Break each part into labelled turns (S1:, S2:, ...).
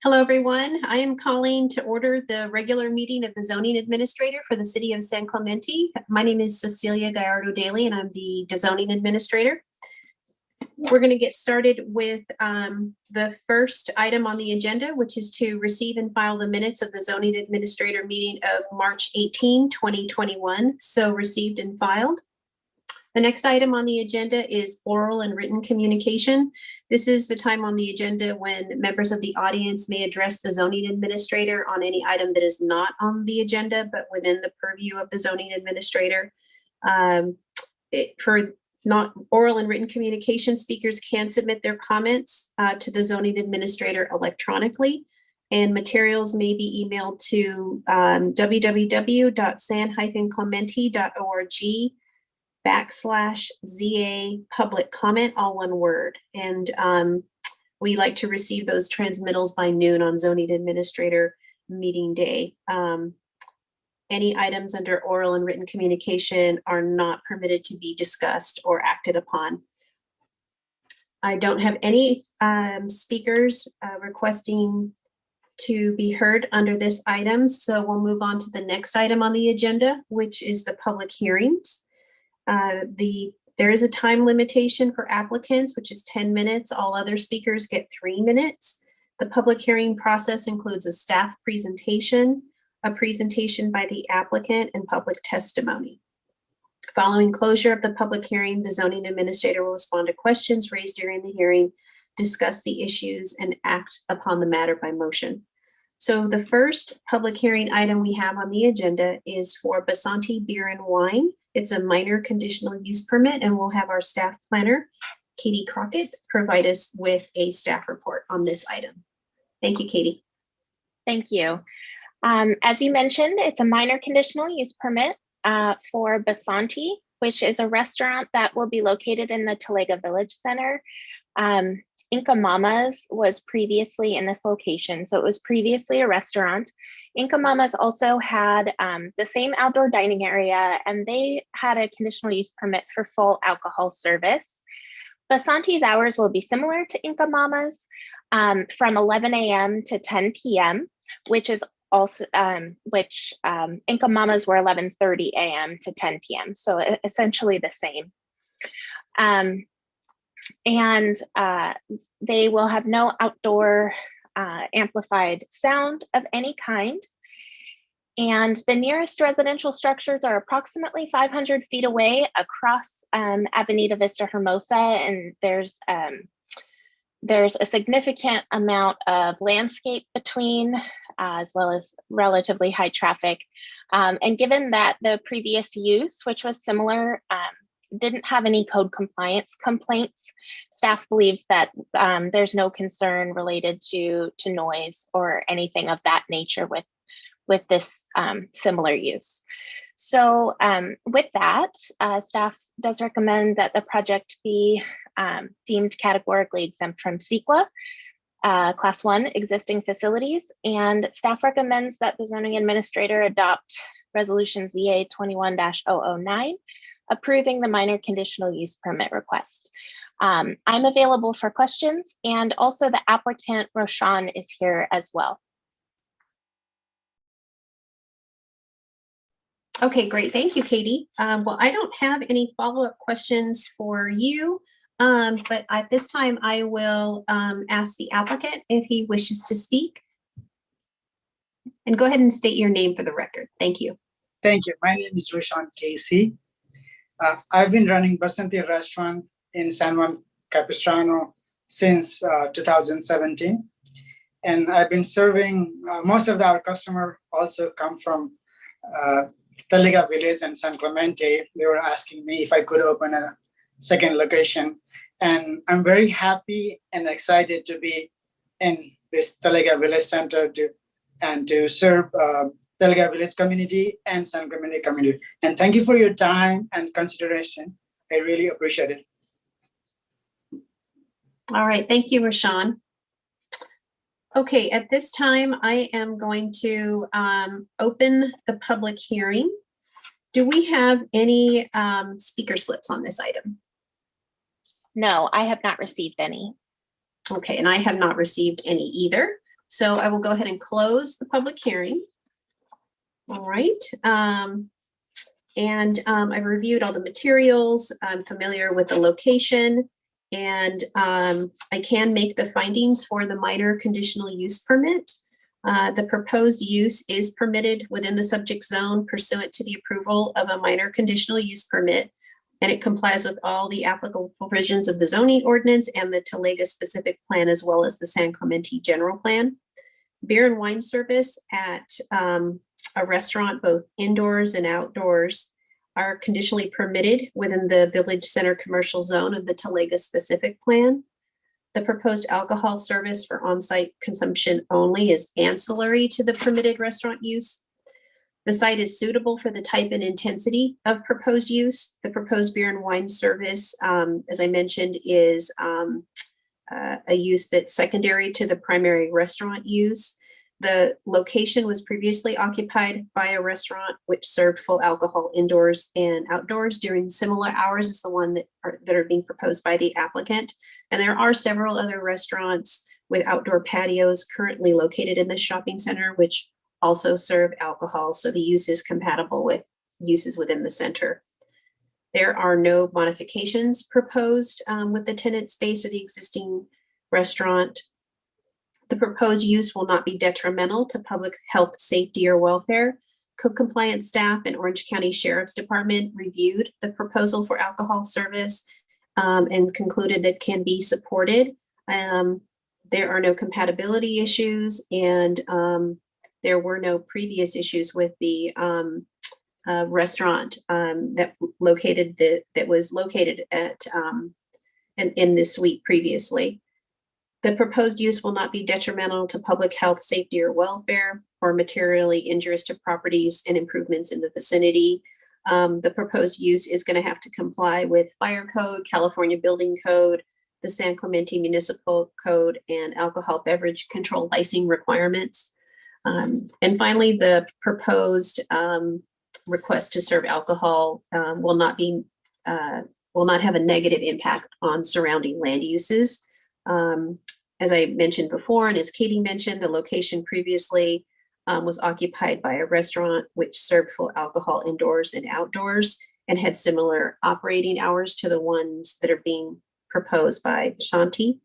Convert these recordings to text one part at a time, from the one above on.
S1: Hello, everyone. I am calling to order the regular meeting of the zoning administrator for the city of San Clemente. My name is Cecilia Gallardo Daly, and I'm the zoning administrator. We're going to get started with the first item on the agenda, which is to receive and file the minutes of the zoning administrator meeting of March 18, 2021. So received and filed. The next item on the agenda is oral and written communication. This is the time on the agenda when members of the audience may address the zoning administrator on any item that is not on the agenda, but within the purview of the zoning administrator. For not oral and written communication, speakers can submit their comments to the zoning administrator electronically, and materials may be emailed to www.san-clemente.org/ZA public comment, all one word. And we like to receive those transmittals by noon on zoning administrator meeting day. Any items under oral and written communication are not permitted to be discussed or acted upon. I don't have any speakers requesting to be heard under this item, so we'll move on to the next item on the agenda, which is the public hearings. There is a time limitation for applicants, which is 10 minutes. All other speakers get 3 minutes. The public hearing process includes a staff presentation, a presentation by the applicant, and public testimony. Following closure of the public hearing, the zoning administrator will respond to questions raised during the hearing, discuss the issues, and act upon the matter by motion. So the first public hearing item we have on the agenda is for Basanti Beer and Wine. It's a minor conditional use permit, and we'll have our staff planner, Katie Crockett, provide us with a staff report on this item. Thank you, Katie.
S2: Thank you. As you mentioned, it's a minor conditional use permit for Basanti, which is a restaurant that will be located in the Talega Village Center. Inca Mama's was previously in this location, so it was previously a restaurant. Inca Mama's also had the same outdoor dining area, and they had a conditional use permit for full alcohol service. Basanti's hours will be similar to Inca Mama's from 11 a.m. to 10 p.m., which is also Inca Mama's were 11:30 a.m. to 10 p.m., so essentially the same. And they will have no outdoor amplified sound of any kind. And the nearest residential structures are approximately 500 feet away across Avenida Vista Hermosa, and there's a significant amount of landscape between, as well as relatively high traffic. And given that the previous use, which was similar, didn't have any code compliance complaints, staff believes that there's no concern related to noise or anything of that nature with this similar use. So with that, staff does recommend that the project be deemed categorically exempt from CEQA, Class 1 existing facilities, and staff recommends that the zoning administrator adopt Resolution ZA 21-009, approving the minor conditional use permit request. I'm available for questions, and also the applicant, Roshan, is here as well.
S1: Okay, great. Thank you, Katie. Well, I don't have any follow-up questions for you, but at this time, I will ask the applicant if he wishes to speak. And go ahead and state your name for the record. Thank you.
S3: Thank you. My name is Roshan Casey. I've been running Basanti restaurant in San Juan Capistrano since 2017. And I've been serving, most of our customers also come from Talega Village and San Clemente. They were asking me if I could open a second location. And I'm very happy and excited to be in this Talega Village Center to serve Talega Village community and San Clemente community. And thank you for your time and consideration. I really appreciate it.
S1: All right, thank you, Roshan. Okay, at this time, I am going to open the public hearing. Do we have any speaker slips on this item?
S2: No, I have not received any.
S1: Okay, and I have not received any either. So I will go ahead and close the public hearing. All right. I've reviewed all the materials. I'm familiar with the location, and I can make the findings for the minor conditional use permit. The proposed use is permitted within the subject zone pursuant to the approval of a minor conditional use permit, and it complies with all the applicable provisions of the zoning ordinance and the Talega specific plan, as well as the San Clemente general plan. Beer and wine service at a restaurant, both indoors and outdoors, are conditionally permitted within the village center commercial zone of the Talega specific plan. The proposed alcohol service for on-site consumption only is ancillary to the permitted restaurant use. The site is suitable for the type and intensity of proposed use. The proposed beer and wine service, as I mentioned, is a use that's secondary to the primary restaurant use. The location was previously occupied by a restaurant which served full alcohol indoors and outdoors during similar hours as the one that are being proposed by the applicant. And there are several other restaurants with outdoor patios currently located in this shopping center, which also serve alcohol. So the use is compatible with uses within the center. There are no modifications proposed with the tenant space or the existing restaurant. The proposed use will not be detrimental to public health, safety, or welfare. Code compliance staff and Orange County Sheriff's Department reviewed the proposal for alcohol service and concluded that can be supported. There are no compatibility issues, and there were no previous issues with the restaurant that was located at in this suite previously. The proposed use will not be detrimental to public health, safety, or welfare, or materially injurious to properties and improvements in the vicinity. The proposed use is going to have to comply with fire code, California building code, the San Clemente municipal code, and alcohol beverage control licensing requirements. And finally, the proposed request to serve alcohol will not have a negative impact on surrounding land uses. As I mentioned before, and as Katie mentioned, the location previously was occupied by a restaurant which served full alcohol indoors and outdoors and had similar operating hours to the ones that are being proposed by Shanti.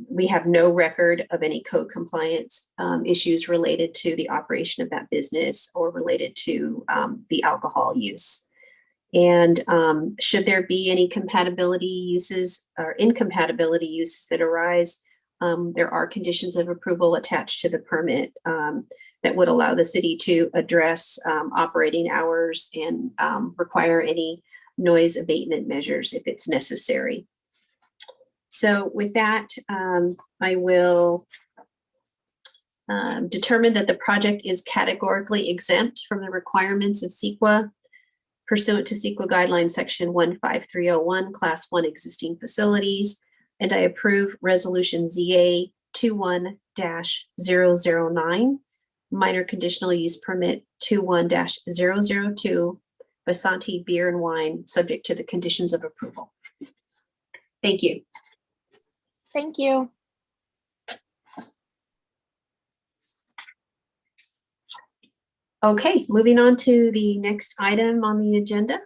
S1: We have no record of any code compliance issues related to the operation of that business or related to the alcohol use. And should there be any compatibility uses or incompatibility uses that arise, there are conditions of approval attached to the permit that would allow the city to address operating hours and require any noise abatement measures if it's necessary. So with that, I will determine that the project is categorically exempt from the requirements of CEQA pursuant to CEQA guideline section 15301, class 1 existing facilities, and I approve resolution ZA 21-009, minor conditional use permit 21-002, Basanti Beer and Wine, subject to the conditions of approval. Thank you.
S2: Thank you.
S1: Okay, moving on to the next item on the agenda.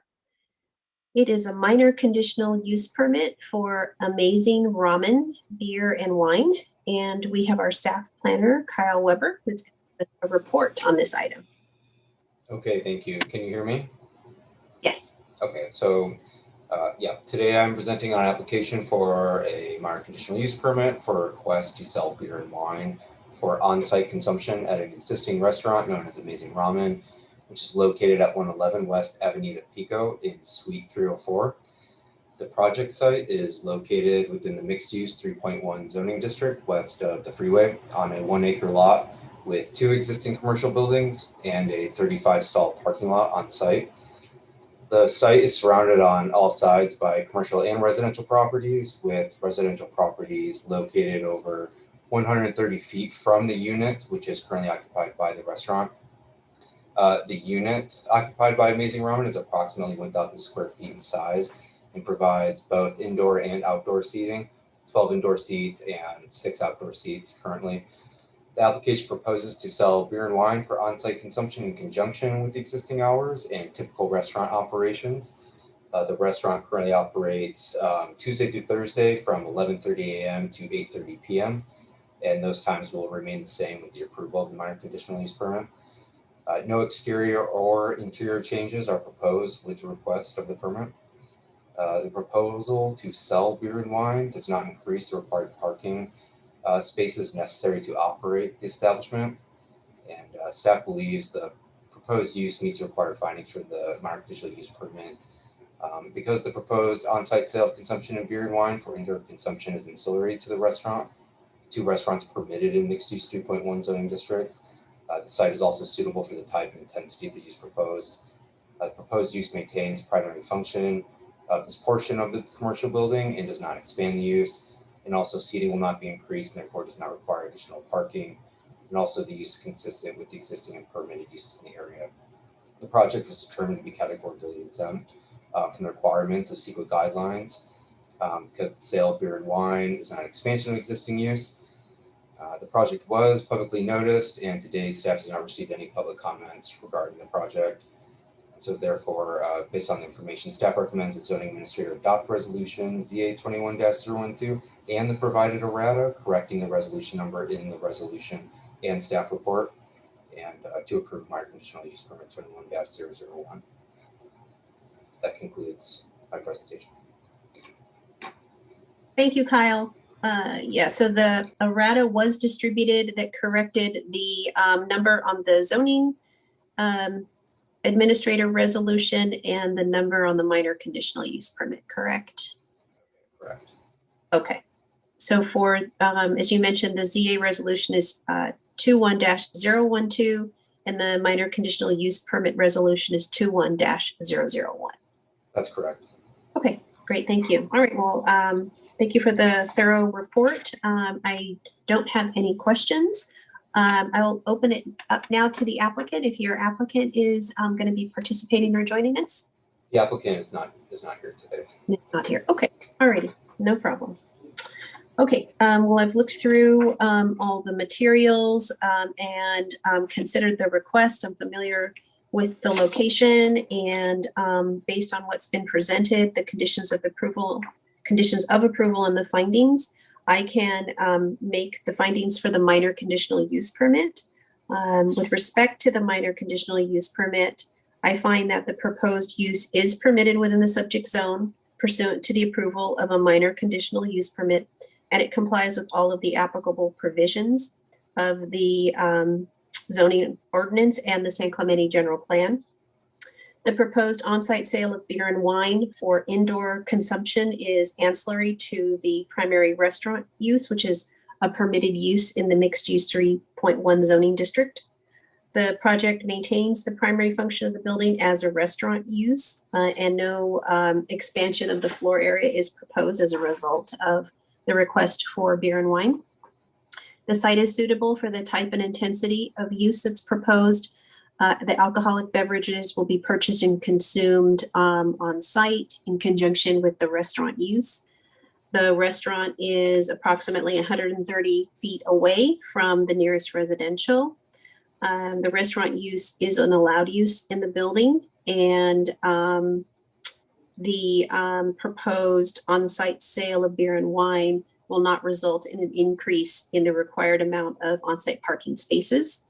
S1: It is a minor conditional use permit for Amazing Ramen, Beer and Wine. And we have our staff planner, Kyle Weber, who's going to give us a report on this item.
S4: Okay, thank you. Can you hear me?
S1: Yes.
S4: Okay, so today I'm presenting on an application for a minor conditional use permit for a request to sell beer and wine for on-site consumption at an existing restaurant known as Amazing Ramen, which is located at 111 West Avenida Pico in Suite 304. The project site is located within the mixed-use 3.1 zoning district west of the freeway on a 1-acre lot with 2 existing commercial buildings and a 35-stall parking lot on site. The site is surrounded on all sides by commercial and residential properties, with residential properties located over 130 feet from the unit, which is currently occupied by the restaurant. The unit occupied by Amazing Ramen is approximately 1,000 square feet in size and provides both indoor and outdoor seating. 12 indoor seats and 6 outdoor seats currently. The application proposes to sell beer and wine for on-site consumption in conjunction with the existing hours and typical restaurant operations. The restaurant currently operates Tuesday through Thursday from 11:30 a.m. to 8:30 p.m. And those times will remain the same with the approval of the minor conditional use permit. No exterior or interior changes are proposed with the request of the permit. The proposal to sell beer and wine does not increase the required parking spaces necessary to operate the establishment. And staff believes the proposed use meets the required findings for the minor conditional use permit. Because the proposed on-site sale of consumption of beer and wine for indoor consumption is ancillary to the restaurant, 2 restaurants permitted in mixed use 3.1 zoning districts. The site is also suitable for the type and intensity of the use proposed. The proposed use maintains the primary function of this portion of the commercial building and does not expand the use. And also seating will not be increased and therefore does not require additional parking. And also the use is consistent with the existing and permitted uses in the area. The project was determined to be categorically exempt from the requirements of CEQA guidelines because the sale of beer and wine is not an expansion of existing use. The project was publicly noticed, and to date, staff has not received any public comments regarding the project. And so therefore, based on the information, staff recommends the zoning administrator adopt resolution ZA 21-012 and the provided errata, correcting the resolution number in the resolution and staff report, and to approve minor conditional use permit 21-001. That concludes my presentation.
S1: Thank you, Kyle. Yeah, so the errata was distributed that corrected the number on the zoning administrator resolution and the number on the minor conditional use permit, correct?
S4: Correct.
S1: Okay. So for, as you mentioned, the ZA resolution is 21-012 and the minor conditional use permit resolution is 21-001.
S4: That's correct.
S1: Okay, great, thank you. All right, well, thank you for the thorough report. I don't have any questions. I will open it up now to the applicant. If your applicant is going to be participating or joining us.
S4: The applicant is not here today.
S1: Not here. Okay, all righty, no problem. Okay, well, I've looked through all the materials and considered the request. I'm familiar with the location and based on what's been presented, the conditions of approval and the findings, I can make the findings for the minor conditional use permit. With respect to the minor conditional use permit, I find that the proposed use is permitted within the subject zone pursuant to the approval of a minor conditional use permit, and it complies with all of the applicable provisions of the zoning ordinance and the San Clemente general plan. The proposed on-site sale of beer and wine for indoor consumption is ancillary to the primary restaurant use, which is a permitted use in the mixed use 3.1 zoning district. The project maintains the primary function of the building as a restaurant use, and no expansion of the floor area is proposed as a result of the request for beer and wine. The site is suitable for the type and intensity of use that's proposed. The alcoholic beverages will be purchased and consumed on site in conjunction with the restaurant use. The restaurant is approximately 130 feet away from the nearest residential. The restaurant use is an allowed use in the building, and the proposed on-site sale of beer and wine will not result in an increase in the required amount of on-site parking spaces.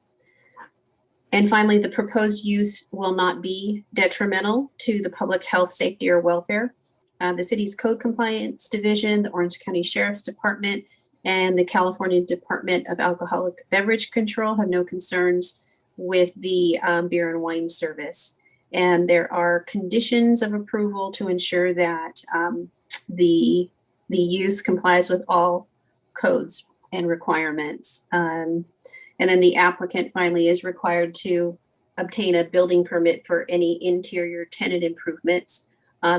S1: And finally, the proposed use will not be detrimental to the public health, safety, or welfare. The city's Code Compliance Division, the Orange County Sheriff's Department, and the California Department of Alcoholic Beverage Control have no concerns with the beer and wine service. And there are conditions of approval to ensure that the use complies with all codes and requirements. And then the applicant finally is required to obtain a building permit for any interior tenant improvements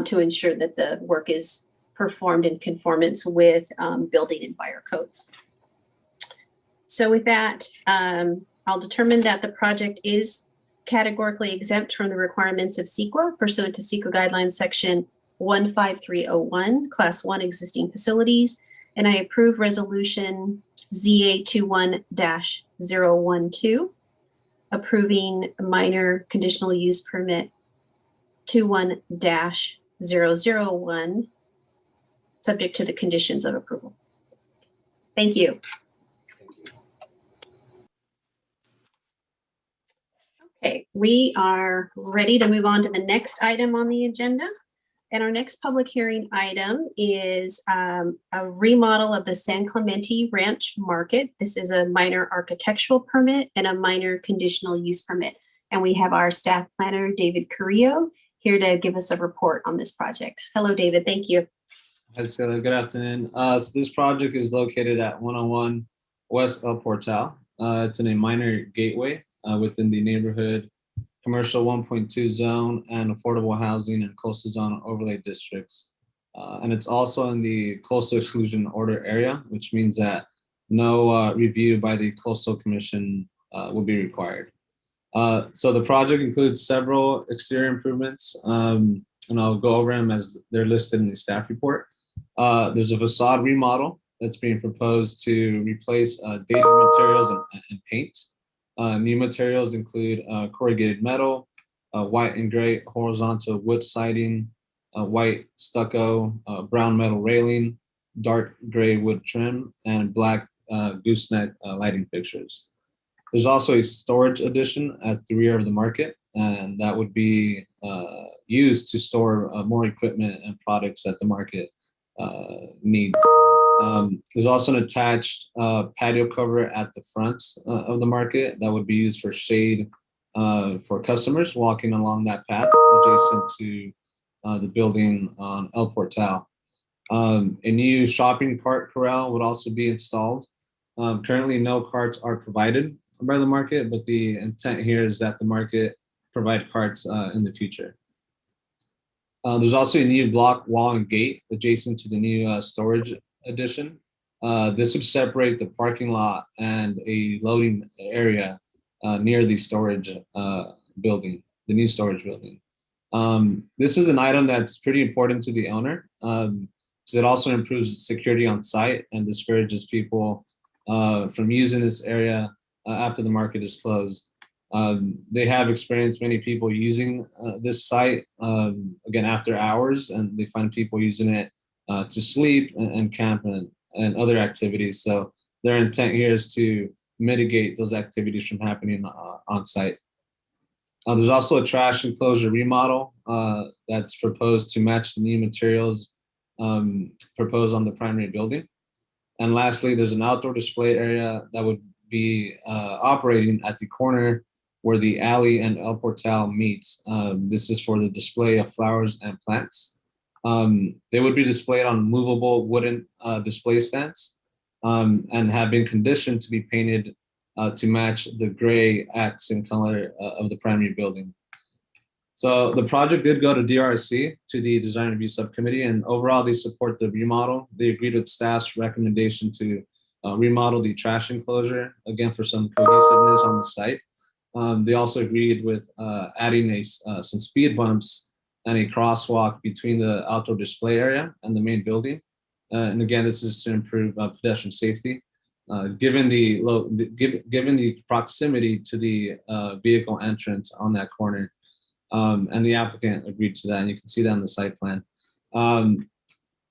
S1: to ensure that the work is performed in conformance with building and fire codes. So with that, I'll determine that the project is categorically exempt from the requirements of CEQA pursuant to CEQA guidelines section 15301, class 1 existing facilities, And I approve resolution ZA21-012, approving minor conditional use permit 21-001, subject to the conditions of approval. Thank you.
S4: Thank you.
S1: Okay, we are ready to move on to the next item on the agenda. And our next public hearing item is a remodel of the San Clemente Ranch Market. This is a minor architectural permit and a minor conditional use permit. And we have our staff planner, David Carrillo, here to give us a report on this project. Hello, David. Thank you.
S5: Hi, Stella. Good afternoon. So this project is located at 101 West El Portal. It's in a minor gateway within the neighborhood commercial 1.2 zone and affordable housing and coastal zone overlay districts. And it's also in the coastal exclusion order area, which means that no review by the Coastal Commission will be required. So the project includes several exterior improvements, and I'll go over them as they're listed in the staff report. There's a facade remodel that's being proposed to replace dated materials and paint. New materials include corrugated metal, white and gray horizontal wood siding, white stucco, brown metal railing, dark gray wood trim, and black gooseneck lighting fixtures. There's also a storage addition at the rear of the market, and that would be used to store more equipment and products that the market needs. There's also an attached patio cover at the front of the market that would be used for shade for customers walking along that path adjacent to the building on El Portal. A new shopping cart corral would also be installed. Currently, no carts are provided by the market, but the intent here is that the market provide carts in the future. There's also a new block wall and gate adjacent to the new storage addition. This would separate the parking lot and a loading area near the storage building, the new storage building. This is an item that's pretty important to the owner because it also improves security on site and discourages people from using this area after the market is closed. They have experienced many people using this site again after hours, and they find people using it to sleep and camp and other activities. So their intent here is to mitigate those activities from happening on site. There's also a trash enclosure remodel that's proposed to match the new materials proposed on the primary building. And lastly, there's an outdoor display area that would be operating at the corner where the alley and El Portal meets. This is for the display of flowers and plants. They would be displayed on movable wooden display stands and have been conditioned to be painted to match the gray accent color of the primary building. So the project did go to DRC, to the Design Review Subcommittee, and overall they support the remodel. They agreed with staff's recommendation to remodel the trash enclosure, again for some cohesiveness on the site. They also agreed with adding some speed bumps and a crosswalk between the outdoor display area and the main building. And again, this is to improve pedestrian safety. Given the proximity to the vehicle entrance on that corner, and the applicant agreed to that, and you can see that on the site plan. There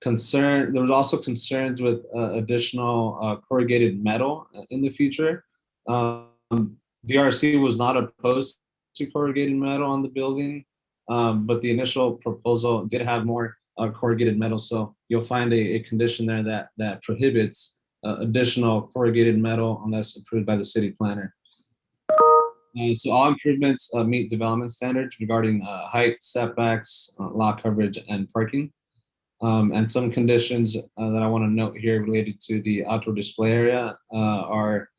S5: was also concerns with additional corrugated metal in the future. DRC was not opposed to corrugated metal on the building, but the initial proposal did have more corrugated metal. So you'll find a condition there that prohibits additional corrugated metal unless approved by the city planner. So all improvements meet development standards regarding height, setbacks, lot coverage, and parking. And some conditions that I want to note here related to the outdoor display area are,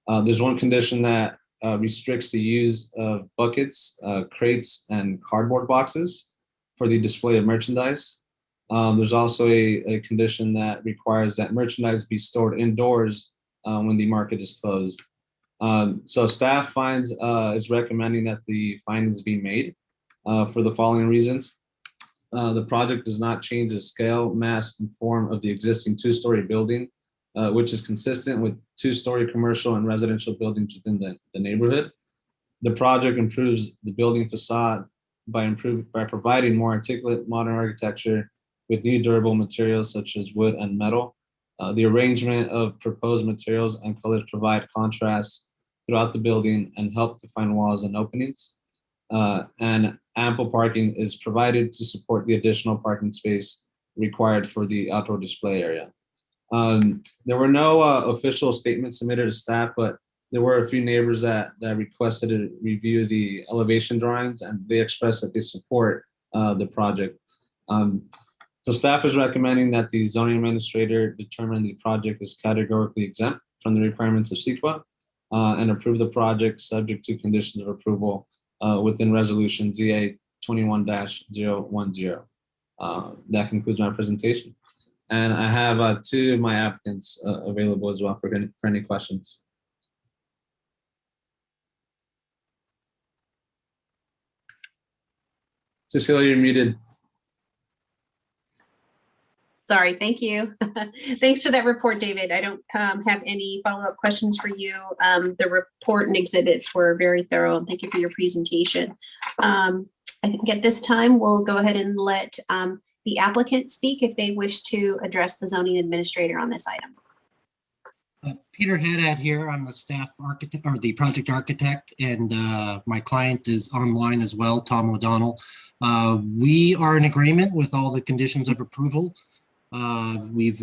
S5: there's one condition that restricts the use of buckets, crates, and cardboard boxes for the display of merchandise. There's also a condition that requires that merchandise be stored indoors when the market is closed. So staff is recommending that the findings be made for the following reasons. The project does not change the scale, mass, and form of the existing two-story building, which is consistent with two-story commercial and residential buildings within the neighborhood. The project improves the building facade by providing more articulate modern architecture with new durable materials such as wood and metal. The arrangement of proposed materials and colors provide contrast throughout the building and help define walls and openings. And ample parking is provided to support the additional parking space required for the outdoor display area. There were no official statements submitted to staff, but there were a few neighbors that requested to review the elevation drawings, and they expressed that they support the project. So staff is recommending that the zoning administrator determine the project is categorically exempt from the requirements of CEQA and approve the project subject to conditions of approval within resolution ZA 21-010. That concludes my presentation. And I have two of my applicants available as well for any questions. Cecilia, you're muted.
S1: Sorry, thank you. Thanks for that report, David. I don't have any follow-up questions for you. The report and exhibits were very thorough, and thank you for your presentation. I think at this time, we'll go ahead and let the applicant speak if they wish to address the zoning administrator on this item.
S6: Peter Haddad here. I'm the staff architect or the project architect, and my client is online as well, Tom O'Donnell. We are in agreement with all the conditions of approval. We've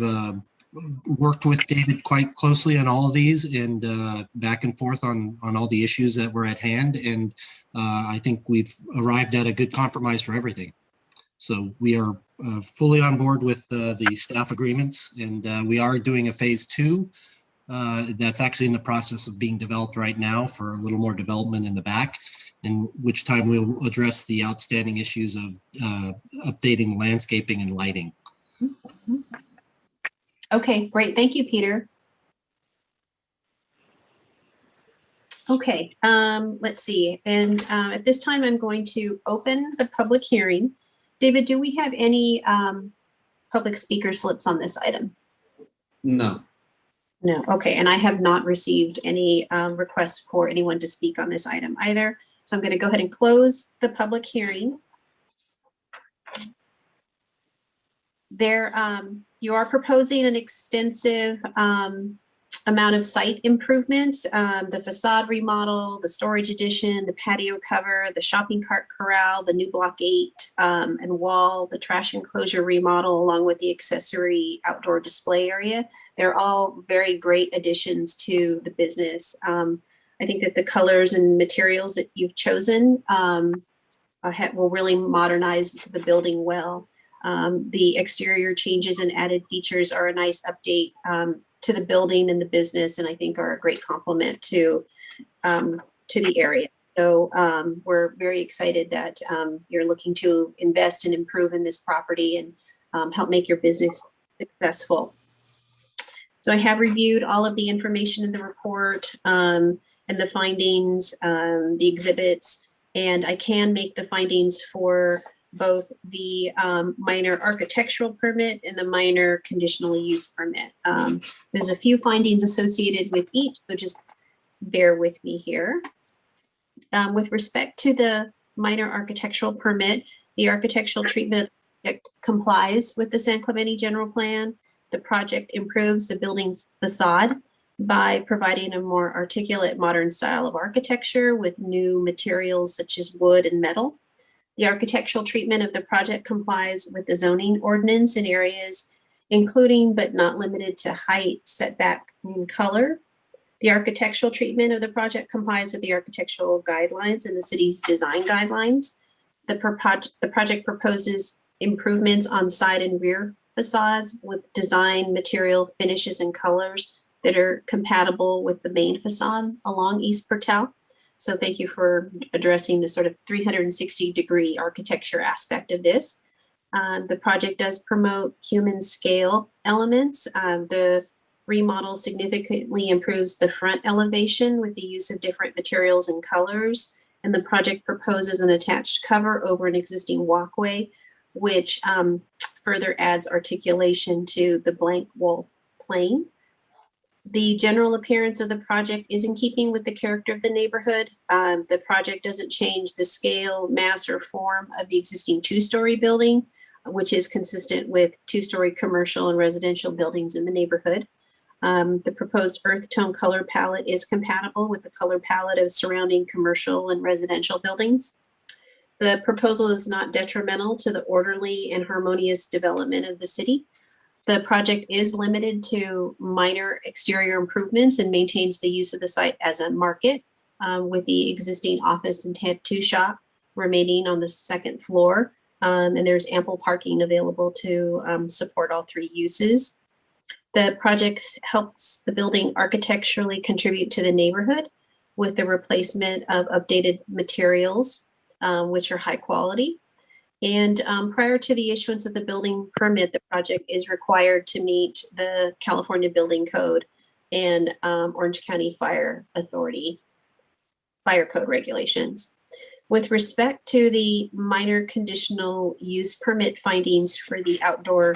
S6: worked with David quite closely on all of these and back and forth on all the issues that were at hand. And I think we've arrived at a good compromise for everything. So we are fully on board with the staff agreements, and we are doing a phase 2 that's actually in the process of being developed right now for a little more development in the back, in which time we'll address the outstanding issues of updating landscaping and lighting.
S1: Okay, great. Thank you, Peter. Okay, let's see. And at this time, I'm going to open the public hearing. David, do we have any public speaker slips on this item?
S5: No.
S1: No. Okay, and I have not received any requests for anyone to speak on this item either. So I'm going to go ahead and close the public hearing. There, you are proposing an extensive amount of site improvements, the facade remodel, the storage addition, the patio cover, the shopping cart corral, the new block 8 and wall, the trash enclosure remodel, along with the accessory outdoor display area. They're all very great additions to the business. I think that the colors and materials that you've chosen will really modernize the building well. The exterior changes and added features are a nice update to the building and the business, and I think are a great complement to the area. So we're very excited that you're looking to invest and improve in this property and help make your business successful. So I have reviewed all of the information in the report and the findings, the exhibits, and I can make the findings for both the minor architectural permit and the minor conditional use permit. There's a few findings associated with each, so just bear with me here. With respect to the minor architectural permit, the architectural treatment of the project complies with the San Clemente general plan. The project improves the building's facade by providing a more articulate modern style of architecture with new materials such as wood and metal. The architectural treatment of the project complies with the zoning ordinance in areas including but not limited to height, setback, and color. The architectural treatment of the project complies with the architectural guidelines and the city's design guidelines. The project proposes improvements on side and rear facades with design, material, finishes, and colors that are compatible with the main facade along East Portal. So thank you for addressing the sort of 360-degree architecture aspect of this. The project does promote human scale elements. The remodel significantly improves the front elevation with the use of different materials and colors. And the project proposes an attached cover over an existing walkway which further adds articulation to the blank wall plane. The general appearance of the project is in keeping with the character of the neighborhood. The project doesn't change the scale, mass, or form of the existing two-story building, which is consistent with two-story commercial and residential buildings in the neighborhood. The proposed earth tone color palette is compatible with the color palette of surrounding commercial and residential buildings. The proposal is not detrimental to the orderly and harmonious development of the city. The project is limited to minor exterior improvements and maintains the use of the site as a market, with the existing office and tattoo shop remaining on the second floor. And there's ample parking available to support all three uses. The project helps the building architecturally contribute to the neighborhood with the replacement of updated materials, which are high quality. And prior to the issuance of the building permit, the project is required to meet the California Building Code and Orange County Fire Authority fire code regulations. With respect to the minor conditional use permit findings for the outdoor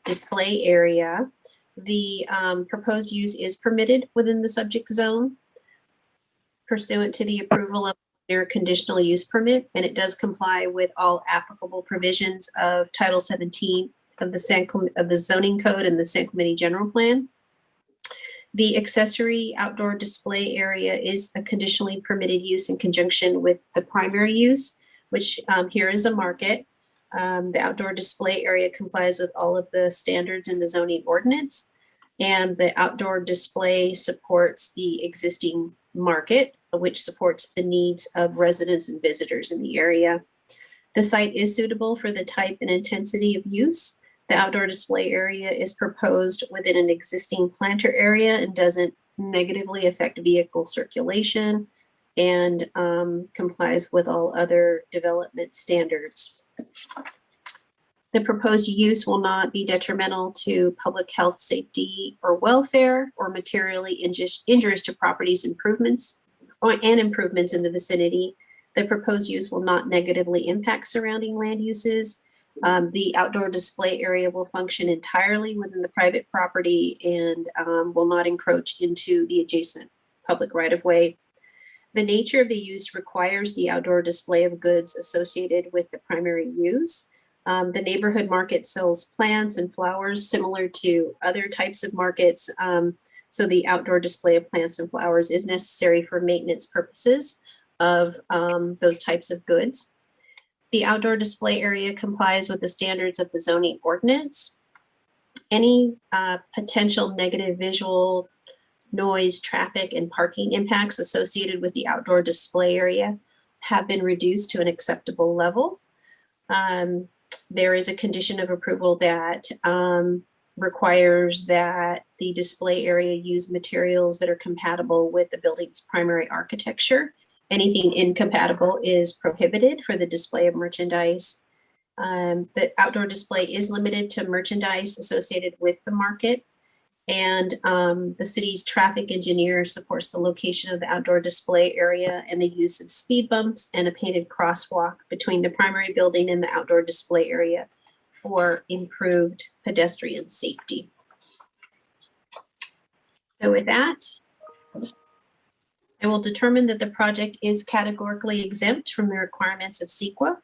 S1: display area, the proposed use is permitted within the subject zone pursuant to the approval of minor conditional use permit, and it does comply with all applicable provisions of Title 17 of the zoning code and the San Clemente general plan. The accessory outdoor display area is a conditionally permitted use in conjunction with the primary use, which here is a market. The outdoor display area complies with all of the standards in the zoning ordinance, and the outdoor display supports the existing market, which supports the needs of residents and visitors in the area. The site is suitable for the type and intensity of use. The outdoor display area is proposed within an existing planter area and doesn't negatively affect vehicle circulation and complies with all other development standards. The proposed use will not be detrimental to public health, safety, or welfare, or materially injurious to properties improvements in the vicinity. The proposed use will not negatively impact surrounding land uses. The outdoor display area will function entirely within the private property and will not encroach into the adjacent public right-of-way. The nature of the use requires the outdoor display of goods associated with the primary use. The neighborhood market sells plants and flowers similar to other types of markets. So the outdoor display of plants and flowers is necessary for maintenance purposes of those types of goods. The outdoor display area complies with the standards of the zoning ordinance. Any potential negative visual, noise, traffic, and parking impacts associated with the outdoor display area have been reduced to an acceptable level. There is a condition of approval that requires that the display area use materials that are compatible with the building's primary architecture. Anything incompatible is prohibited for the display of merchandise. The outdoor display is limited to merchandise associated with the market, and the city's traffic engineer supports the location of the outdoor display area and the use of speed bumps and a painted crosswalk between the primary building and the outdoor display area for improved pedestrian safety. So with that, I will determine that the project is categorically exempt from the requirements of CEQA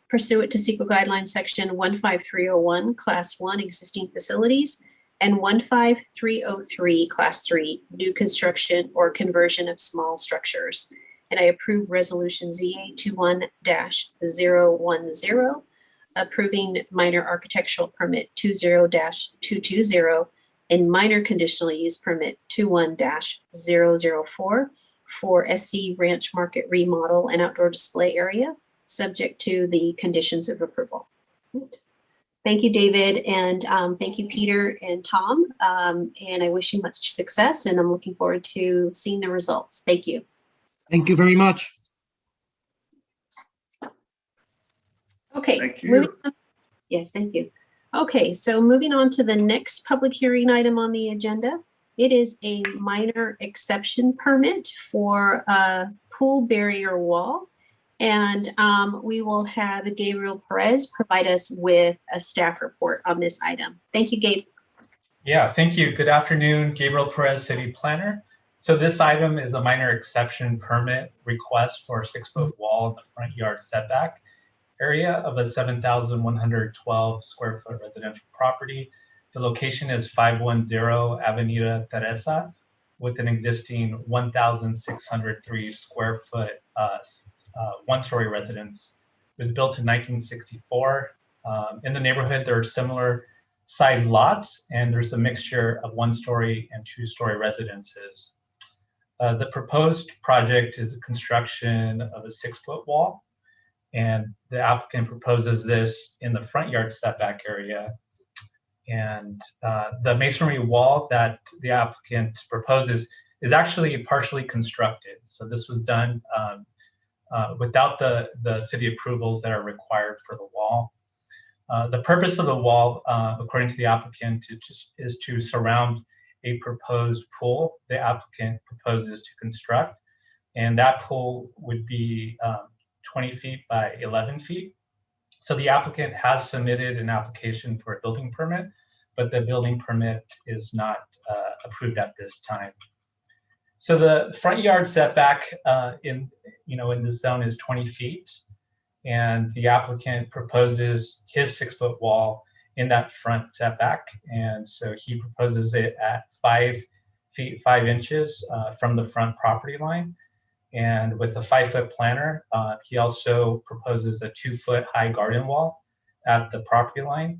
S1: pursuant to CEQA guidelines section 15301, class 1, existing facilities, and 15303, class 3, new construction or conversion of small structures. And I approve resolution ZA21-010, approving minor architectural permit 20-220 and minor conditional use permit 21-004 for SC Ranch Market remodel and outdoor display area, subject to the conditions of approval. Thank you, David, and thank you, Peter and Tom, and I wish you much success, and I'm looking forward to seeing the results. Thank you.
S6: Thank you very much.
S1: Okay.
S7: Thank you.
S1: Yes, thank you. Okay, so moving on to the next public hearing item on the agenda. It is a minor exception permit for a pool barrier wall And we will have Gabriel Perez provide us with a staff report on this item. Thank you, Gabe.
S7: Yeah, thank you. Good afternoon, Gabriel Perez, City Planner. So this item is a minor exception permit request for a 6-foot wall in the front yard setback area of a 7,112 square foot residential property. The location is 510 Avenida Teresa with an existing 1,603 square foot one-story residence. It was built in 1964. In the neighborhood, there are similar size lots, and there's a mixture of 1-story and 2-story residences. The proposed project is a construction of a 6-foot wall, and the applicant proposes this in the front yard setback area. And the masonry wall that the applicant proposes is actually partially constructed. So this was done without the city approvals that are required for the wall. The purpose of the wall, according to the applicant, is to surround a proposed pool the applicant proposes to construct. And that pool would be 20 feet by 11 feet. So the applicant has submitted an application for a building permit, but the building permit is not approved at this time. So the front yard setback in this zone is 20 feet. And the applicant proposes his 6-foot wall in that front setback. And so he proposes it at 5 feet 5 inches from the front property line. And with a 5-foot planter, he also proposes a 2-foot high garden wall at the property line.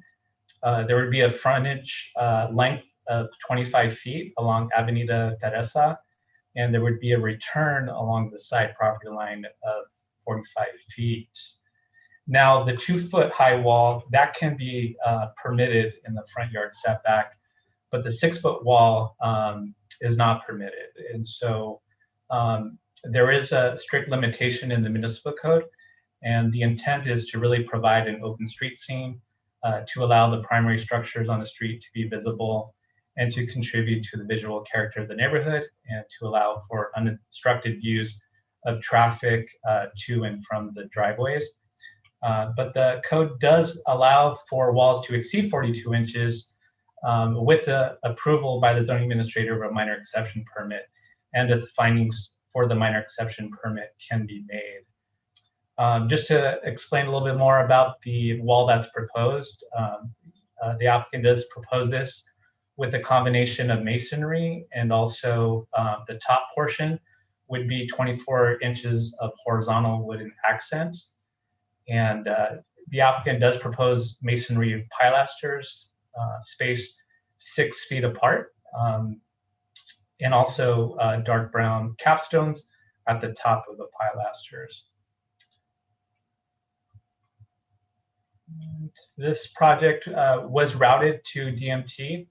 S7: There would be a frontage length of 25 feet along Avenida Teresa, and there would be a return along the side property line of 45 feet. Now, the 2-foot high wall, that can be permitted in the front yard setback, but the 6-foot wall is not permitted. And so there is a strict limitation in the municipal code, and the intent is to really provide an open street scene to allow the primary structures on the street to be visible and to contribute to the visual character of the neighborhood and to allow for unobstructed views of traffic to and from the driveways. But the code does allow for walls to exceed 42 inches with the approval by the zoning administrator of a minor exception permit, and if the findings for the minor exception permit can be made. Just to explain a little bit more about the wall that's proposed, the applicant does propose this with a combination of masonry, and also the top portion would be 24 inches of horizontal wooden accents. And the applicant does propose masonry pilasters spaced 6 feet apart, and also dark brown capstones at the top of the pilasters. And this project was routed to DMT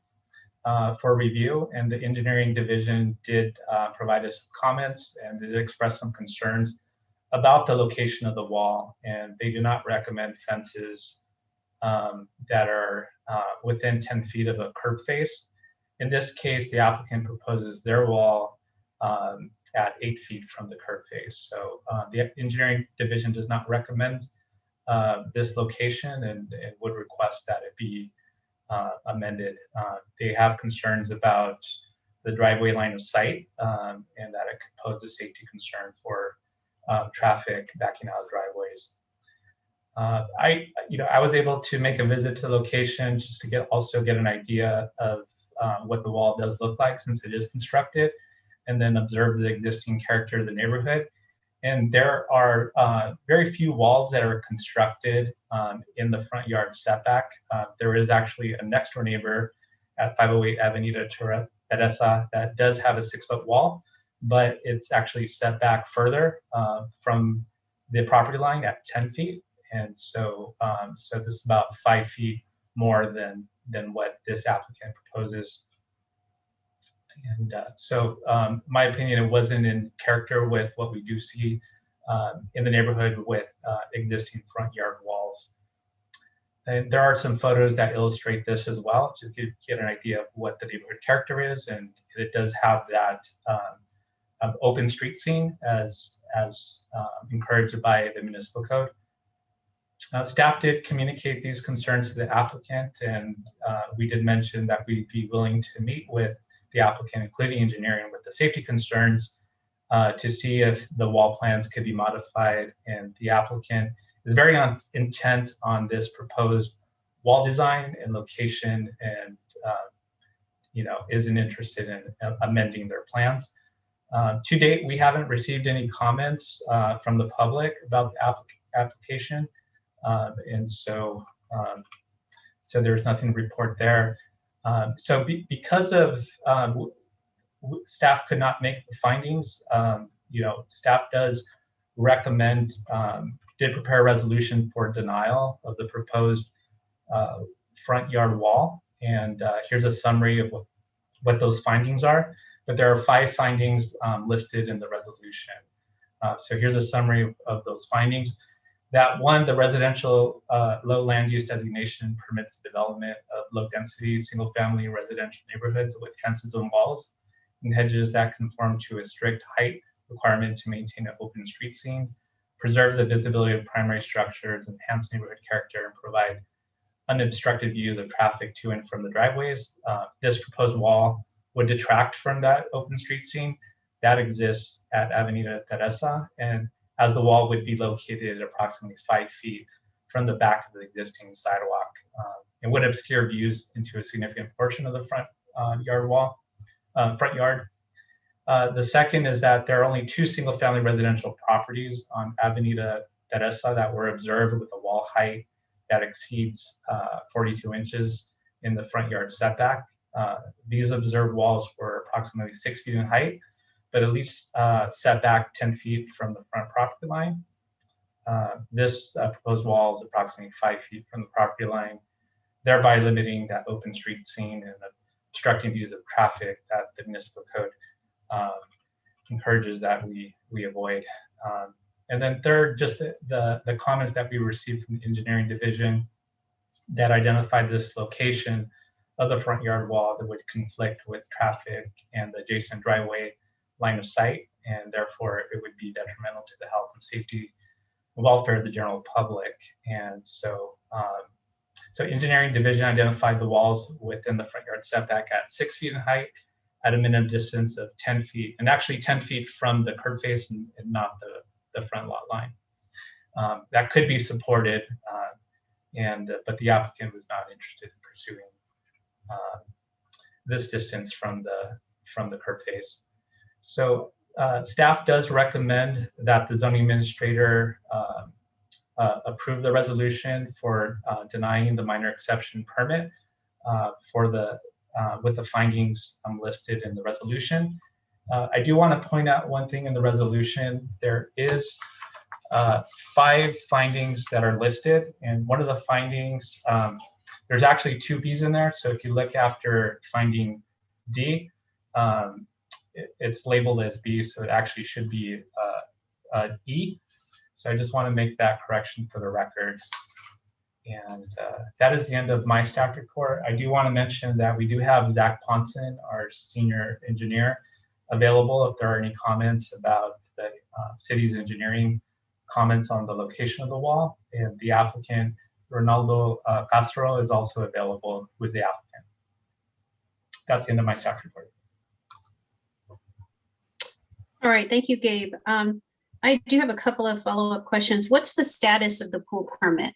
S7: for review, and the engineering division did provide us comments and did express some concerns about the location of the wall, and they do not recommend fences that are within 10 feet of a curb face. In this case, the applicant proposes their wall at 8 feet from the curb face. So the engineering division does not recommend this location and would request that it be amended. They have concerns about the driveway line of sight and that it could pose a safety concern for traffic backing out of driveways. I was able to make a visit to the location just to also get an idea of what the wall does look like since it is constructed, and then observe the existing character of the neighborhood. And there are very few walls that are constructed in the front yard setback. There is actually a next door neighbor at 508 Avenida Teresa that does have a 6-foot wall, but it's actually set back further from the property line at 10 feet. And so, so this is about 5 feet more than what this applicant proposes. And so my opinion, it wasn't in character with what we do see in the neighborhood with existing front yard walls. And there are some photos that illustrate this as well, just to get an idea of what the neighborhood character is. And it does have that open street scene as encouraged by the municipal code. Staff did communicate these concerns to the applicant, and we did mention that we'd be willing to meet with the applicant, including engineering, with the safety concerns to see if the wall plans could be modified. And the applicant is very intent on this proposed wall design and location, and isn't interested in amending their plans. To date, we haven't received any comments from the public about the application, and so there's nothing to report there. Because of staff could not make the findings, staff does recommend, did prepare a resolution for denial of the proposed front yard wall. And here's a summary of what those findings are. But there are 5 findings listed in the resolution. So here's a summary of those findings. That one, the residential low land use designation permits the development of low density single family residential neighborhoods with fences and walls and hedges that conform to a strict height requirement to maintain an open street scene, preserve the visibility of primary structures, enhance neighborhood character, and provide unobstructed views of traffic to and from the driveways. This proposed wall would detract from that open street scene that exists at Avenida Teresa, and as the wall would be located at approximately 5 feet from the back of the existing sidewalk. It would obscure views into a significant portion of the front yard. The second is that there are only 2 single-family residential properties on Avenida Teresa that were observed with a wall height that exceeds 42 inches in the front yard setback. These observed walls were approximately 6 feet in height, but at least set back 10 feet from the front property line. This proposed wall is approximately 5 feet from the property line, thereby limiting that open street scene and obstructing views of traffic that the municipal code encourages that we avoid. And then third, just the comments that we received from the engineering division that identified this location of the front yard wall that would conflict with traffic and the adjacent driveway line of sight, and therefore it would be detrimental to the health and safety and welfare of the general public. And so engineering division identified the walls within the front yard setback at 6 feet in height at a minimum distance of 10 feet, and actually 10 feet from the curb face and not the front lot line. That could be supported, but the applicant was not interested in pursuing this distance from the curb face. So staff does recommend that the zoning administrator approve the resolution for denying the minor exception permit with the findings listed in the resolution. I do want to point out one thing in the resolution. There is 5 findings that are listed, and one of the findings, there's actually 2 B's in there. So if you look after finding D, it's labeled as B, so it actually should be E. So I just want to make that correction for the record. And that is the end of my staff report. I do want to mention that we do have Zach Ponson, our senior engineer, available if there are any comments about the city's engineering comments on the location of the wall. And the applicant, Ronaldo Castro, is also available with the applicant. That's the end of my staff report.
S1: All right, thank you, Gabe. I do have a couple of follow-up questions. What's the status of the pool permit?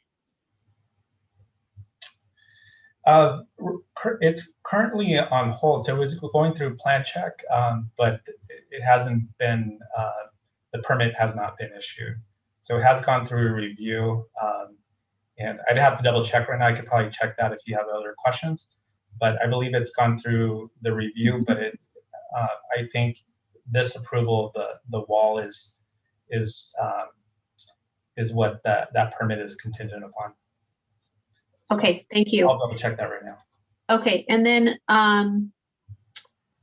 S7: It's currently on hold. So it was going through plan check, but it hasn't been, the permit has not been issued. So it has gone through a review, and I'd have to double check right now. I could probably check that if you have other questions, but I believe it's gone through the review, but I think this approval of the wall is what that permit is contingent upon.
S1: Okay, thank you.
S7: I'll double check that right now.
S1: Okay, and then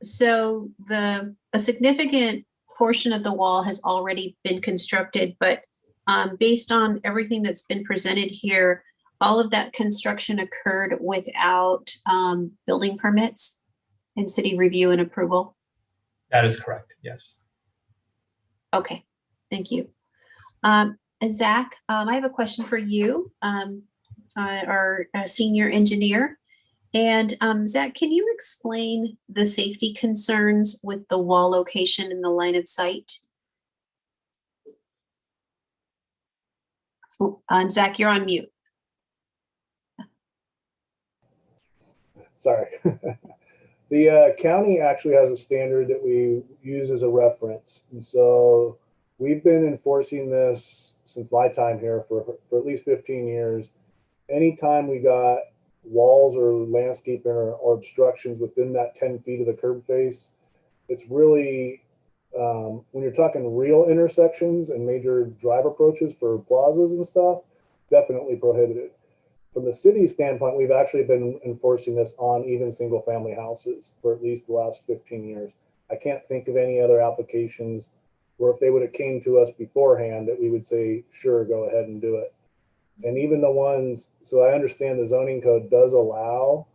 S1: so a significant portion of the wall has already been constructed, but based on everything that's been presented here, all of that construction occurred without building permits and city review and approval?
S7: That is correct, yes.
S1: Okay, thank you. Zach, I have a question for you, our senior engineer. And Zach, can you explain the safety concerns with the wall location in the line of sight? Zach, you're on mute.
S8: Sorry. The county actually has a standard that we use as a reference. And so we've been enforcing this since my time here for at least 15 years. Anytime we got walls or landscaping or obstructions within that 10 feet of the curb face, it's really, when you're talking real intersections and major drive approaches for plazas and stuff, definitely prohibited. From the city standpoint, we've actually been enforcing this on even single family houses for at least the last 15 years. I can't think of any other applications where if they would have came to us beforehand that we would say, sure, go ahead and do it. And even the ones, so I understand the zoning code does allow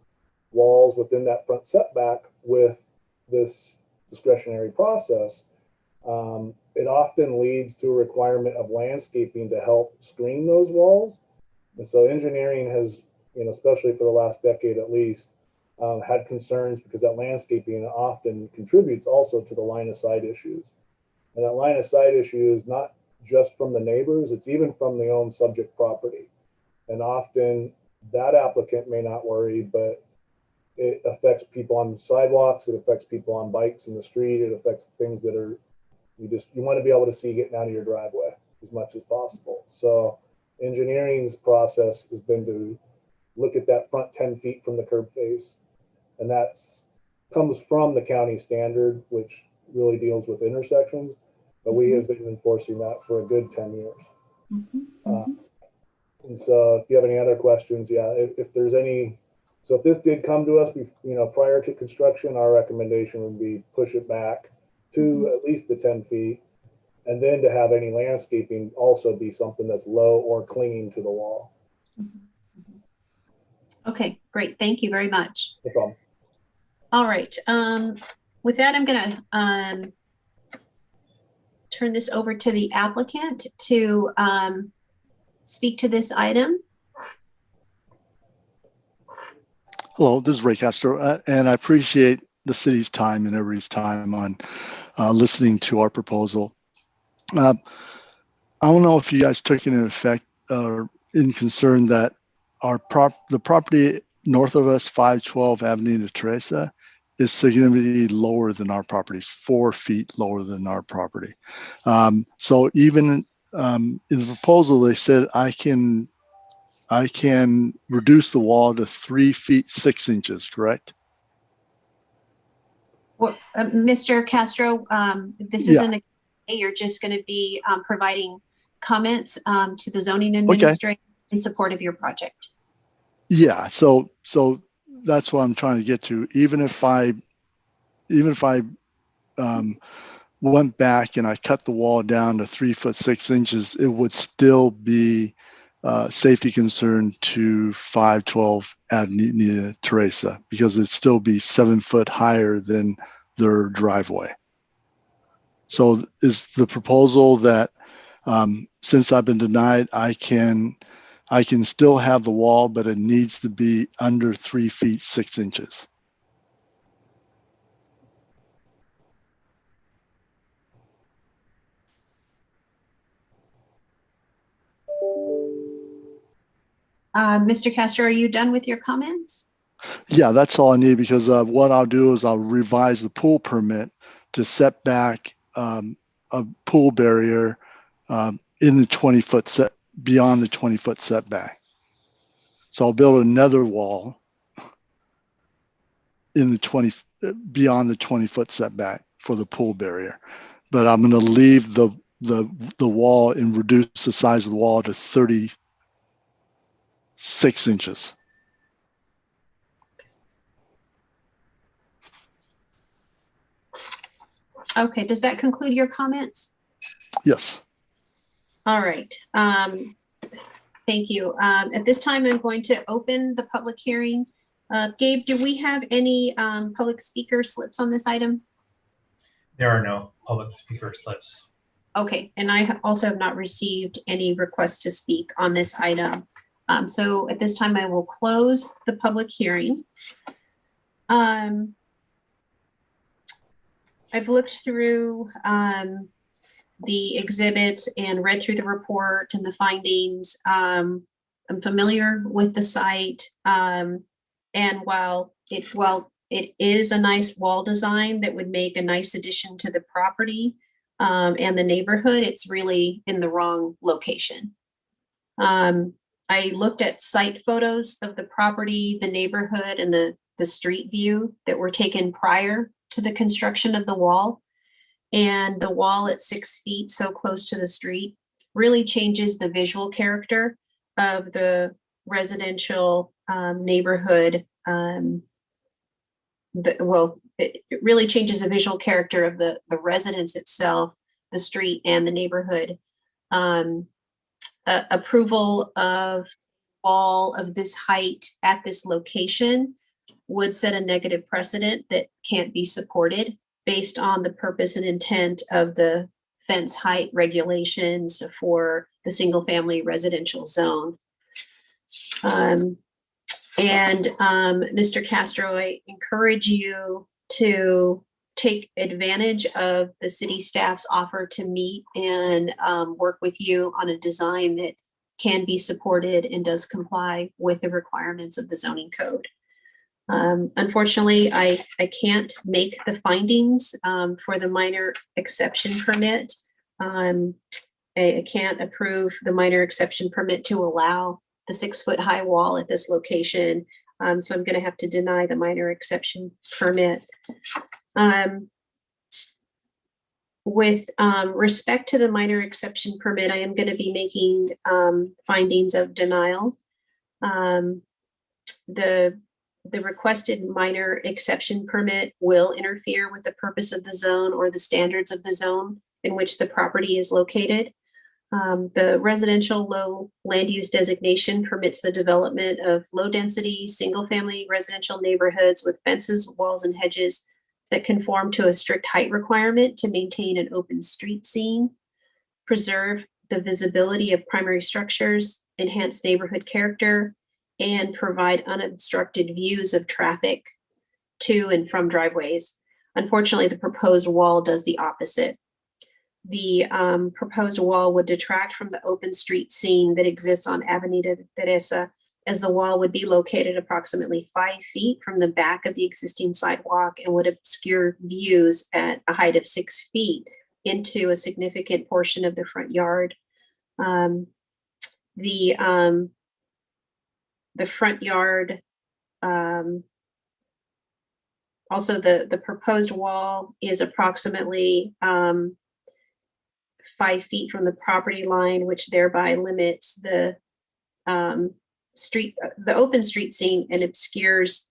S8: walls within that front setback with this discretionary process. It often leads to a requirement of landscaping to help screen those walls. And so engineering has, especially for the last decade at least, had concerns because that landscaping often contributes also to the line of sight issues. And that line of sight issue is not just from the neighbors, it's even from the own subject property. And often that applicant may not worry, but it affects people on sidewalks, it affects people on bikes in the street, it affects things that are, you want to be able to see getting out of your driveway as much as possible. So engineering's process has been to look at that front 10 feet from the curb face. And that comes from the county standard, which really deals with intersections. But we have been enforcing that for a good 10 years. And so if you have any other questions, yeah, if there's any, so if this did come to us, prior to construction, our recommendation would be push it back to at least the 10 feet. And then to have any landscaping also be something that's low or clinging to the wall.
S1: Okay, great. Thank you very much.
S8: No problem.
S1: All right. With that, I'm going to turn this over to the applicant to speak to this item.
S9: Hello, this is Ray Castro, and I appreciate the city's time and everybody's time on listening to our proposal. I don't know if you guys took into effect in concern that the property north of us, 512 Avenue de Teresa, is significantly lower than our property, 4 feet lower than our property. So even in the proposal, they said I can reduce the wall to 3 feet 6 inches, correct?
S1: Well, Mr. Castro, this isn't a, you're just going to be providing comments to the zoning administrator in support of your project. Yeah,
S9: so that's what I'm trying to get to. Even if I went back and I cut the wall down to 3 foot 6 inches, it would still be safety concern to 512 Avenida Teresa because it'd still be 7 foot higher than their driveway. So is the proposal that since I've been denied, I can still have the wall, but it needs to be under 3 feet 6 inches.
S1: Mr. Castro, are you done with your comments?
S9: Yeah, that's all I need because what I'll do is I'll revise the pool permit to set back a pool barrier in the 20 foot set beyond the 20 foot setback. So I'll build another wall in the beyond the 20 foot setback for the pool barrier, but I'm going to leave the wall and reduce the size of the wall to 36 inches.
S1: Okay, does that conclude your comments?
S9: Yes.
S1: All right. Thank you. At this time, I'm going to open the public hearing. Gabe, do we have any public speaker slips on this item?
S7: There are no public speaker slips.
S1: Okay, and I also have not received any requests to speak on this item. So at this time, I will close the public hearing. I've looked through the exhibits and read through the report and the findings. I'm familiar with the site. And while it is a nice wall design that would make a nice addition to the property and the neighborhood, it's really in the wrong location. I looked at site photos of the property, the neighborhood, and the street view that were taken prior to the construction of the wall. And the wall at 6 feet, so close to the street, really changes the visual character of the residential neighborhood. It really changes the visual character of the residence itself, the street, and the neighborhood. Approval of wall of this height at this location would set a negative precedent that can't be supported based on the purpose and intent of the fence height regulations for the single family residential zone. Mr. Castro, I encourage you to take advantage of the city staff's offer to meet and work with you on a design that can be supported and does comply with the requirements of the zoning code. Unfortunately, I can't make the findings for the minor exception permit. I can't approve the minor exception permit to allow the 6-foot high wall at this location. So I'm going to have to deny the minor exception permit. With respect to the minor exception permit, I am going to be making findings of denial. The requested minor exception permit will interfere with the purpose of the zone or the standards of the zone in which the property is located. The residential low land use designation permits the development of low density, single family residential neighborhoods with fences, walls, and hedges that conform to a strict height requirement to maintain an open street scene, preserve the visibility of primary structures, enhance neighborhood character, and provide unobstructed views of traffic to and from driveways. Unfortunately, the proposed wall does the opposite. The proposed wall would detract from the open street scene that exists on Avenida Teresa, as the wall would be located approximately 5 feet from the back of the existing sidewalk and would obscure views at a height of 6 feet into a significant portion of the front yard. The front yard, also the proposed wall is approximately 5 feet from the property line, which thereby limits the open street scene and obscures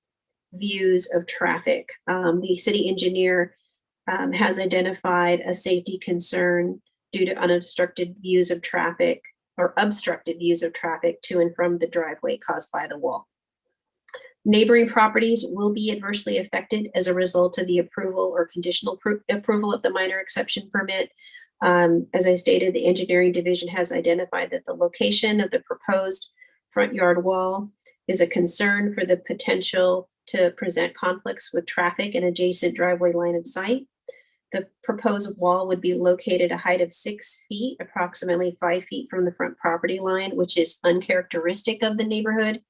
S1: views of traffic. The city engineer has identified a safety concern due to unobstructed views of traffic or obstructed views of traffic to and from the driveway caused by the wall. Neighboring properties will be adversely affected as a result of the approval or conditional approval of the minor exception permit. As I stated, the engineering division has identified that the location of the proposed front yard wall is a concern for the potential to present conflicts with traffic and adjacent driveway line of sight. The proposed wall would be located at a height of 6 feet, approximately 5 feet from the front property line, which is uncharacteristic of the neighborhood,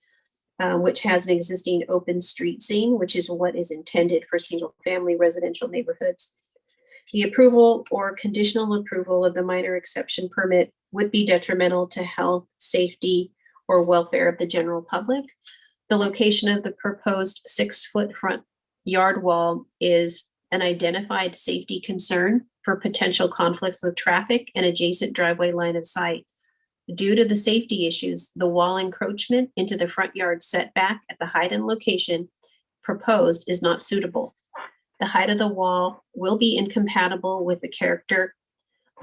S1: which has an existing open street scene, which is what is intended for single family residential neighborhoods. The approval or conditional approval of the minor exception permit would be detrimental to health, safety, or welfare of the general public. The location of the proposed 6-foot front yard wall is an identified safety concern for potential conflicts with traffic and adjacent driveway line of sight. Due to the safety issues, the wall encroachment into the front yard setback at the height and location proposed is not suitable. The height of the wall will be incompatible with the character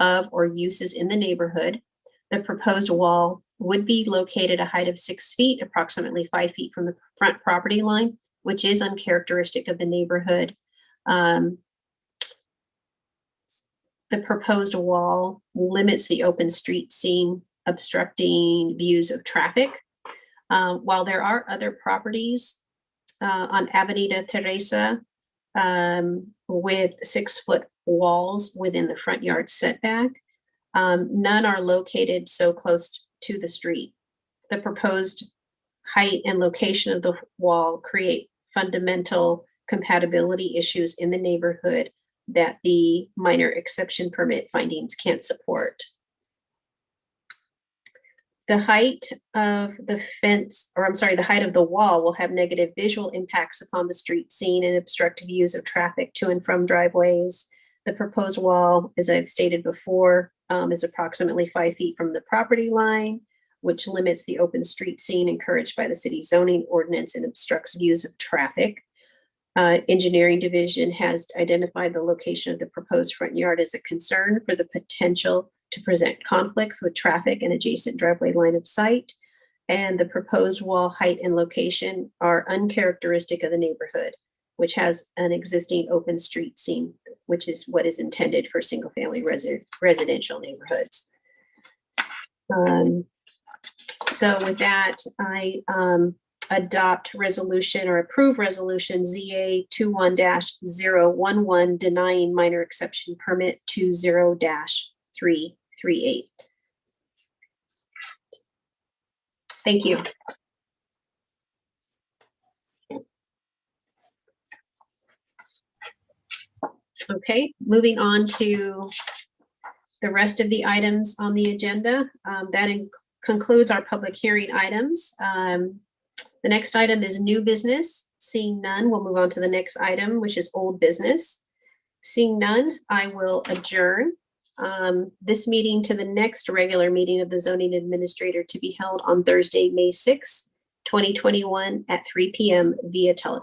S1: of or uses in the neighborhood. The proposed wall would be located at a height of 6 feet, approximately 5 feet from the front property line, which is uncharacteristic of the neighborhood. the proposed wall limits the open street scene, obstructing views of traffic. While there are other properties on Avenida Teresa with 6-foot walls within the front yard setback, none are located so close to the street. The proposed height and location of the wall create fundamental compatibility issues in the neighborhood that the minor exception permit findings can't support. The height of the fence, or I'm sorry, the height of the wall will have negative visual impacts upon the street scene and obstruct views of traffic to and from driveways. The proposed wall, as I've stated before, is approximately 5 feet from the property line, which limits the open street scene encouraged by the city zoning ordinance and obstructs views of traffic. Engineering division has identified the location of the proposed front yard as a concern for the potential to present conflicts with traffic and adjacent driveway line of sight. And the proposed wall height and location are uncharacteristic of the neighborhood, which has an existing open street scene, which is what is intended for single family residential neighborhoods. So with that, I adopt resolution or approve resolution ZA 21-011 denying minor exception permit 20-338. Thank you. Okay, moving on to the rest of the items on the agenda. That concludes our public hearing items. The next item is new business. Seeing none, we'll move on to the next item, which is old business. Seeing none, I will adjourn this meeting to the next regular meeting of the zoning administrator to be held on Thursday, May 6th, 2021 at 3 p.m. via telecom.